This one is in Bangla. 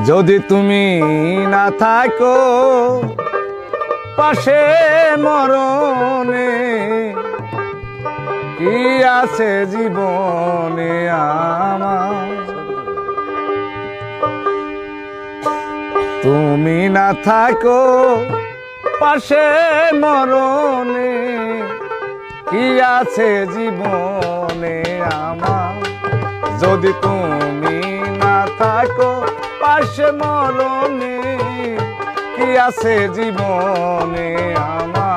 যদি তুমি না থাকো পাশে মরণে, কি আছে জীবনে আমার? তুমি না থাকো পাশে মরণে, কি আছে জীবনে আমার? যদি তুমি না থাকো পাশে মরণে, কি আছে জীবনে আমার?